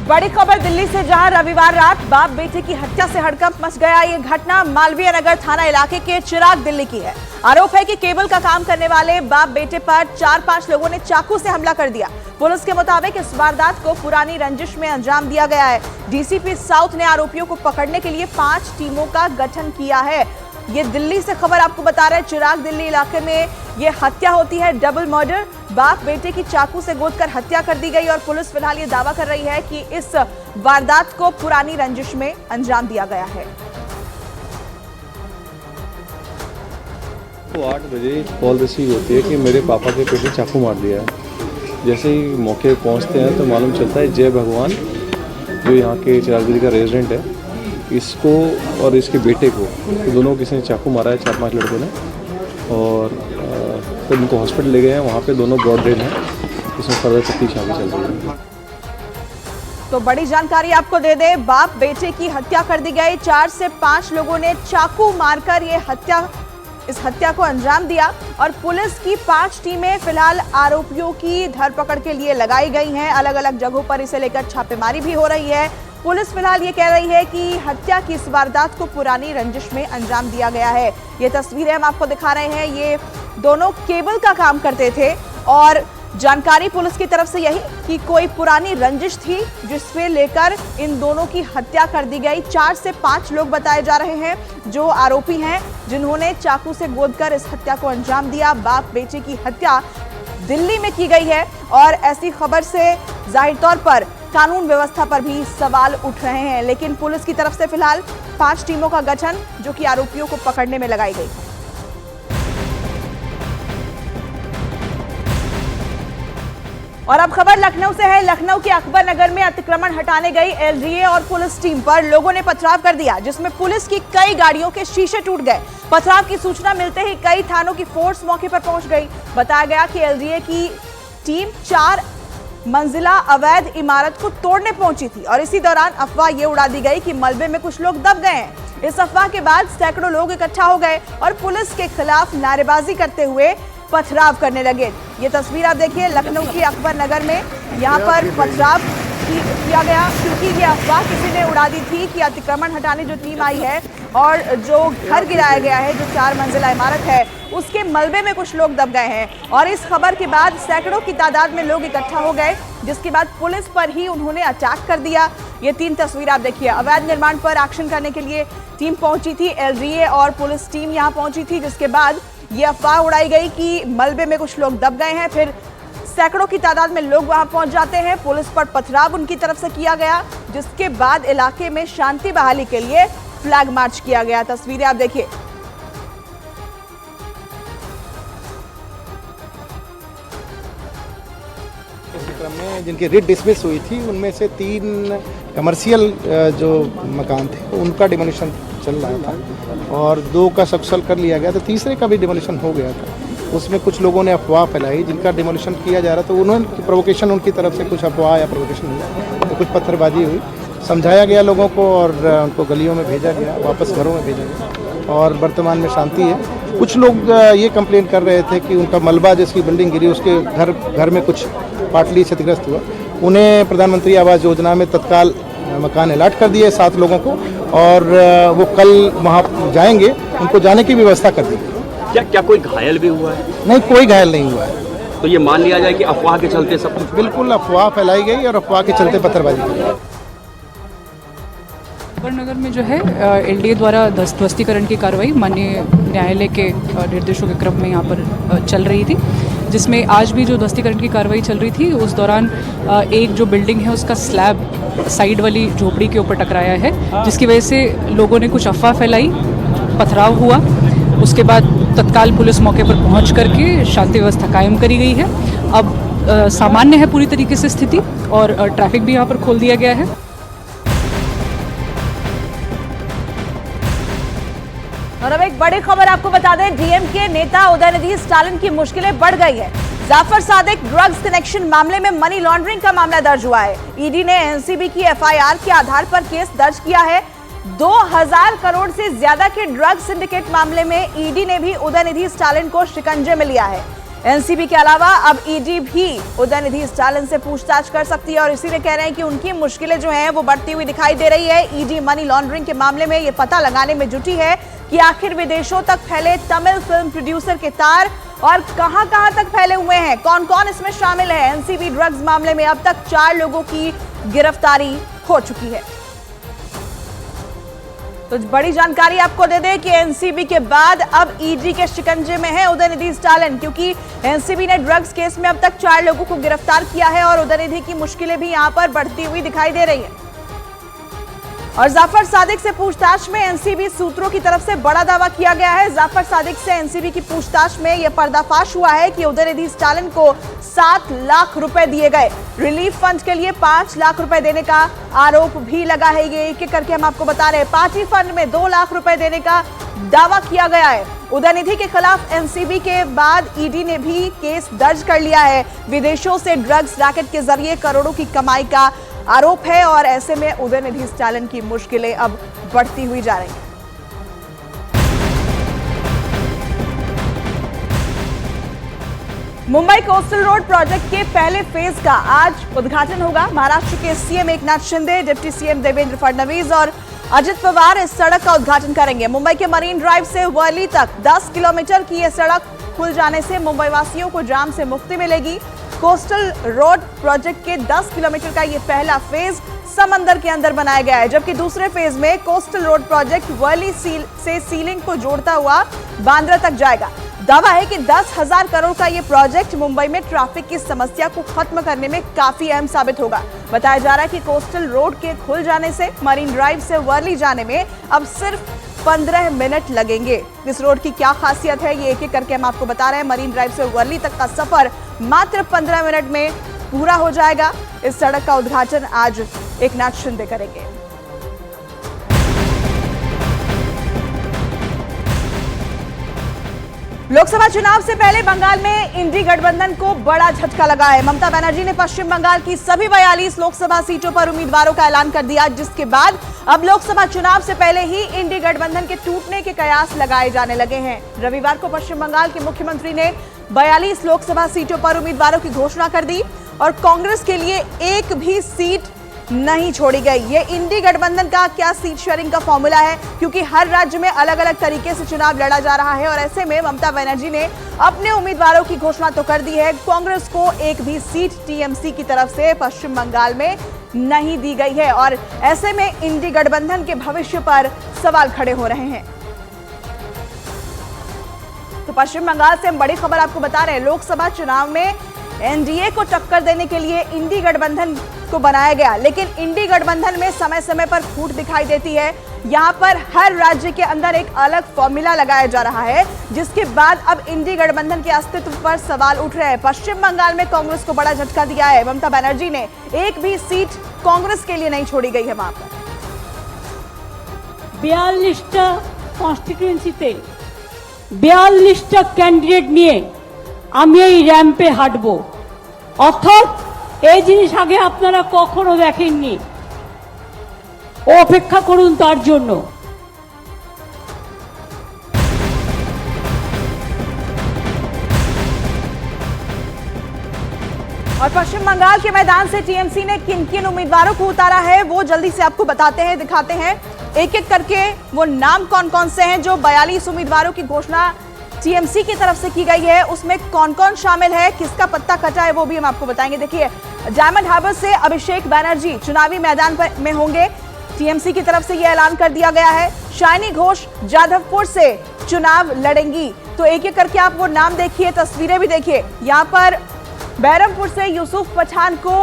बड़ी खबर दिल्ली से, जहां रविवार रात बाप बेटे की हत्या से हड़कंप मच गया। ये घटना मालवीय नगर थाना इलाके के चिराग दिल्ली की है। आरोप है कि केबल का काम करने वाले बाप बेटे पर 4-5 लोगों ने चाकू से हमला कर दिया। पुलिस के मुताबिक इस वारदात को पुरानी रंजिश में अंजाम दिया गया है। डीसीपी साउथ ने आरोपियों को पकड़ने के लिए 5 टीमों का गठन किया है। ये दिल्ली से खबर आपको बता रहे हैं। चिराग दिल्ली इलाके में ये हत्या होती है, डबल मर्डर। बाप बेटे की चाकू से गोदकर हत्या कर दी गई और पुलिस फिलहाल ये दावा कर रही है कि इस वारदात को पुरानी रंजिश में अंजाम दिया गया है। तो 8 बजे कॉल रिसीव होती है कि मेरे पापा के पेट में चाकू मार दिया है। जैसे ही मौके पहुंचते हैं तो मालूम चलता है जय भगवान, जो यहाँ के चिराग दिल्ली का रेजिडेंट है, इसको और इसके बेटे को, तो दोनों किसी ने चाकू मारा है, 4-5 लड़कों ने। और तो उनको हॉस्पिटल ले गए हैं। वहाँ पे दोनों ब्रॉड डेड हैं। इसमें फर्दर तफ्तीश आगे चल रही है। तो बड़ी जानकारी आपको दे दें, बाप बेटे की हत्या कर दी गई। 4 से 5 लोगों ने चाकू मारकर इस हत्या को अंजाम दिया और पुलिस की 5 टीमें फिलहाल आरोपियों की धरपकड़ के लिए लगाई गई हैं। अलग अलग जगहों पर इसे लेकर छापेमारी भी हो रही है। पुलिस फिलहाल ये कह रही है कि हत्या की इस वारदात को पुरानी रंजिश में अंजाम दिया गया है। ये तस्वीरें हम आपको दिखा रहे हैं। ये दोनों केबल का काम करते थे और जानकारी पुलिस की तरफ से यही कि कोई पुरानी रंजिश थी जिससे लेकर इन दोनों की हत्या कर दी गई। 4 से 5 लोग बताए जा रहे हैं जो आरोपी हैं, जिन्होंने चाकू से गोदकर इस हत्या को अंजाम दिया। बाप बेटे की हत्या दिल्ली में की गई है और ऐसी खबर से जाहिर तौर पर कानून व्यवस्था पर भी सवाल उठ रहे हैं। लेकिन पुलिस की तरफ से फिलहाल 5 टीमों का गठन जो कि आरोपियों को पकड़ने में लगाई गई है। और अब खबर लखनऊ से है। लखनऊ के अकबर नगर में अतिक्रमण हटाने गई एलडीए और पुलिस टीम पर लोगों ने पथराव कर दिया, जिसमें पुलिस की कई गाड़ियों के शीशे टूट गए। पथराव की सूचना मिलते ही कई थानों की फोर्स मौके पर पहुंच गई। बताया गया कि एलडीए की टीम 4 मंजिला अवैध इमारत को तोड़ने पहुंची थी और इसी दौरान अफवाह ये उड़ा दी गई कि मलबे में कुछ लोग दब गए हैं। इस अफवाह के बाद सैकड़ों लोग इकट्ठा हो गए और पुलिस के खिलाफ नारेबाजी करते हुए पथराव करने लगे। ये तस्वीर आप देखिए लखनऊ की अकबर नगर में, यहाँ पर पथराव किया गया क्योंकि ये अफवाह किसी ने उड़ा दी थी कि अतिक्रमण हटाने जो टीम आई है और जो घर गिराया गया है, जो 4 मंजिला इमारत है, उसके मलबे में कुछ लोग दब गए हैं। और इस खबर के बाद सैकड़ों की तादाद में लोग इकट्ठा हो गए, जिसके बाद पुलिस पर ही उन्होंने अटैक कर दिया। ये 3 तस्वीर आप देखिए। अवैध निर्माण पर एक्शन करने के लिए टीम पहुंची थी, एलडीए और पुलिस टीम यहाँ पहुंची थी, जिसके बाद ये अफवाह उड़ाई गई कि मलबे में कुछ लोग दब गए हैं। फिर सैकड़ों की तादाद में लोग वहां पहुंच जाते हैं। पुलिस पर पथराव उनकी तरफ से किया गया, जिसके बाद इलाके में शांति बहाली के लिए फ्लैग मार्च किया गया। तस्वीरें आप देखिए। क्रम में जिनकी रिट डिसमिस हुई थी, उनमें से 3 कमर्शियल जो मकान थे उनका डिमोलिशन चल रहा था और 2 का सब्सल कर लिया गया, तो तीसरे का भी डिमोलिशन हो गया था। उसमें कुछ लोगों ने अफवाह फैलाई जिनका डिमोलिशन किया जा रहा था, तो उन्होंने प्रोवोकेशन, उनकी तरफ से कुछ अफवाह या प्रोवोकेशन हुआ, तो कुछ पत्थरबाजी हुई। समझाया गया लोगों को और उनको गलियों में भेजा गया, वापस घरों में भेजा गया और वर्तमान में शांति है। कुछ लोग ये कंप्लेन कर रहे थे कि उनका मलबा, जिसकी बिल्डिंग गिरी, उसके घर में कुछ पार्टली क्षतिग्रस्त हुआ। उन्हें प्रधानमंत्री आवास योजना में तत्काल मकान अलॉट कर दिए 7 लोगों को और वो कल वहाँ जाएंगे, उनको जाने की व्यवस्था कर दी। क्या कोई घायल भी हुआ है? नहीं, कोई घायल नहीं हुआ है। तो ये मान लिया जाए कि अफवाह के चलते सब कुछ? बिल्कुल अफवाह फैलाई गई और अफवाह के चलते पत्थरबाजी की गई। अकबर नगर में जो है एलडीए द्वारा ध्वस्तीकरण की कार्रवाई माननीय न्यायालय के निर्देशों के क्रम में यहाँ पर चल रही थी, जिसमें आज भी जो ध्वस्तीकरण की कार्रवाई चल रही थी, उस दौरान एक जो बिल्डिंग है उसका स्लैब साइड वाली झोपड़ी के ऊपर टकराया है, जिसकी वजह से लोगों ने कुछ अफवाह फैलाई, पथराव हुआ। उसके बाद तत्काल पुलिस मौके पर पहुंच करके शांति व्यवस्था कायम करी गई है। अब सामान्य है पूरी तरीके से स्थिति और ट्रैफिक भी यहाँ पर खोल दिया गया है। और अब एक बड़ी खबर आपको बता दें, डीएमके नेता उदयनिधि स्टालिन की मुश्किलें बढ़ गई है। जाफर सादिक ड्रग्स कनेक्शन मामले में मनी लॉन्ड्रिंग का मामला दर्ज हुआ है। ईडी ने एनसीबी की एफआईआर के आधार पर केस दर्ज किया है। 2000 करोड़ से ज्यादा के ड्रग्स सिंडिकेट मामले में ईडी ने भी उदयनिधि स्टालिन को शिकंजे में लिया है। एनसीबी के अलावा अब ईडी भी उदयनिधि स्टालिन से पूछताछ कर सकती है और इसीलिए कह रहे हैं कि उनकी मुश्किलें जो हैं वो बढ़ती हुई दिखाई दे रही है। ईडी मनी लॉन्ड्रिंग के मामले में ये पता लगाने में जुटी है कि आखिर विदेशों तक फैले तमिल फिल्म प्रोड्यूसर के तार और कहां-कहां तक फैले हुए हैं, कौन-कौन इसमें शामिल है। एनसीबी ड्रग्स मामले में अब तक 4 लोगों की गिरफ्तारी हो चुकी है। तो बड़ी जानकारी आपको दे दें कि एनसीबी के बाद अब ईडी के शिकंजे में है उदयनिधि स्टालिन, क्योंकि एनसीबी ने ड्रग्स केस में अब तक 4 लोगों को गिरफ्तार किया है और उदयनिधि की मुश्किलें भी यहां पर बढ़ती हुई दिखाई दे रही है। और जाफर सादिक से पूछताछ में एनसीबी सूत्रों की तरफ से बड़ा दावा किया गया है। जाफर सादिक से एनसीबी की पूछताछ में यह पर्दाफाश हुआ है कि उदयनिधि स्टालिन को 7 लाख रुपए दिए गए। रिलीफ फंड के लिए 5 लाख रुपए देने का आरोप भी लगा है। ये एक-एक करके हम आपको बता रहे हैं। पार्टी फंड में 2 लाख रुपए देने का दावा किया गया है। उदयनिधि के खिलाफ एनसीबी के बाद ईडी ने भी केस दर्ज कर लिया है। विदेशों से ड्रग्स रैकेट के जरिए करोड़ों की कमाई का आरोप है और ऐसे में उदयनिधि स्टालिन की मुश्किलें अब बढ़ती हुई जा रही हैं। मुंबई कोस्टल रोड प्रोजेक्ट के पहले फेज का आज उद्घाटन होगा। महाराष्ट्र के CM Eknath Shinde, deputy CM Devendra Fadnavis और अजित पवार इस सड़क का उद्घाटन करेंगे। मुंबई के मरीन ड्राइव से वर्ली तक 10 किलोमीटर की यह सड़क खुल जाने से मुंबई वासियों को जाम से मुक्ति मिलेगी। कोस्टल रोड प्रोजेक्ट के 10 किलोमीटर का ये पहला फेज समंदर के अंदर बनाया गया है, जबकि दूसरे फेज में कोस्टल रोड प्रोजेक्ट वर्ली से सीलिंग को जोड़ता हुआ बांद्रा तक जाएगा। दावा है कि 10,000 करोड़ का ये प्रोजेक्ट मुंबई में ट्रैफिक की समस्या को खत्म करने में काफी अहम साबित होगा। बताया जा रहा है कि कोस्टल रोड के खुल जाने से मरीन ड्राइव से वर्ली जाने में अब सिर्फ 15 मिनट लगेंगे। इस रोड की क्या खासियत है ये एक-एक करके हम आपको बता रहे हैं। मरीन ड्राइव से वर्ली तक का सफर मात्र 15 मिनट में पूरा हो जाएगा। इस सड़क का उद्घाटन आज एकनाथ शिंदे करेंगे। लोकसभा चुनाव से पहले बंगाल में इंडी गठबंधन को बड़ा झटका लगा है। ममता बनर्जी ने पश्चिम बंगाल की सभी 42 लोकसभा सीटों पर उम्मीदवारों का ऐलान कर दिया, जिसके बाद अब लोकसभा चुनाव से पहले ही इंडी गठबंधन के टूटने के कयास लगाए जाने लगे हैं। रविवार को पश्चिम बंगाल के मुख्यमंत्री ने 42 लोकसभा सीटों पर उम्मीदवारों की घोषणा कर दी और कांग्रेस के लिए एक भी सीट नहीं छोड़ी गई। ये इंडी गठबंधन का क्या सीट शेयरिंग का फॉर्मूला है, क्योंकि हर राज्य में अलग अलग तरीके से चुनाव लड़ा जा रहा है और ऐसे में ममता बनर्जी ने अपने उम्मीदवारों की घोषणा तो कर दी है। कांग्रेस को एक भी सीट टीएमसी की तरफ से पश्चिम बंगाल में नहीं दी गई है और ऐसे में इंडी गठबंधन के भविष्य पर सवाल खड़े हो रहे हैं। तो पश्चिम बंगाल से हम बड़ी खबर आपको बता रहे हैं। लोकसभा चुनाव में एनडीए को टक्कर देने के लिए इंडी गठबंधन को बनाया गया, लेकिन इंडी गठबंधन में समय समय पर फूट दिखाई देती है। यहां पर हर राज्य के अंदर एक अलग फॉर्मूला लगाया जा रहा है, जिसके बाद अब इंडी गठबंधन के अस्तित्व पर सवाल उठ रहे हैं। पश्चिम बंगाल में कांग्रेस को बड़ा झटका दिया है। ममता बनर्जी ने एक भी सीट कांग्रेस के लिए नहीं छोड़ी गई है। वहां पर 42টা কনস্টিটিউয়েন্সিতে 42টা ক্যান্ডিডেট নিয়ে আমি এই র্যাম্পে হাঁটবো, অর্থাৎ এই জিনিস আগে আপনারা কখনো দেখেননি। অপেক্ষা করুন তার জন্য। और पश्चिम बंगाल के मैदान से टीएमसी ने किन किन उम्मीदवारों को उतारा है वो जल्दी से आपको बताते हैं, दिखाते हैं एक एक करके वो नाम कौन कौन से हैं। जो 42 उम्मीदवारों की घोषणा टीएमसी की तरफ से की गई है उसमें कौन कौन शामिल है, किसका पत्ता कटा है वो भी हम आपको बताएंगे। देखिए, डायमंड हार्बर से अभिषेक बनर्जी चुनावी मैदान पर में होंगे, टीएमसी की तरफ से यह ऐलान कर दिया गया है। शाइनी घोष जाधवपुर से चुनाव लड़ेंगी। तो एक एक करके आप वो नाम देखिए, तस्वीरें भी देखिए। यहाँ पर बैरमपुर से यूसुफ पठान को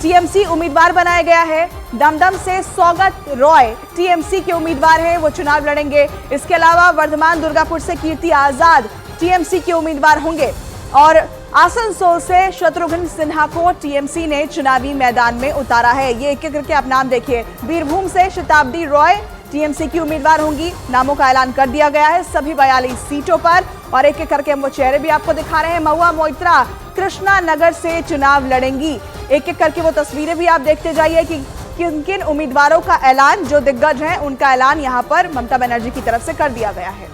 टीएमसी उम्मीदवार बनाया गया है। दमदम से सौगत रॉय टीएमसी के उम्मीदवार हैं, वो चुनाव लड़ेंगे। इसके अलावा वर्धमान दुर्गापुर से कीर्ति आजाद टीएमसी के उम्मीदवार होंगे और आसनसोल से शत्रुघ्न सिन्हा को टीएमसी ने चुनावी मैदान में उतारा है। ये एक एक करके आप नाम देखिए। बीरभूम से शताब्दी रॉय टीएमसी की उम्मीदवार होंगी। नामों का ऐलान कर दिया गया है सभी 42 सीटों पर और एक एक करके हम वो चेहरे भी आपको दिखा रहे हैं। महुआ मोइत्रा कृष्णा नगर से चुनाव लड़ेंगी। एक एक करके वो तस्वीरें भी आप देखते जाइए कि किन किन उम्मीदवारों का ऐलान, जो दिग्गज हैं उनका ऐलान यहाँ पर ममता बनर्जी की तरफ से कर दिया गया है।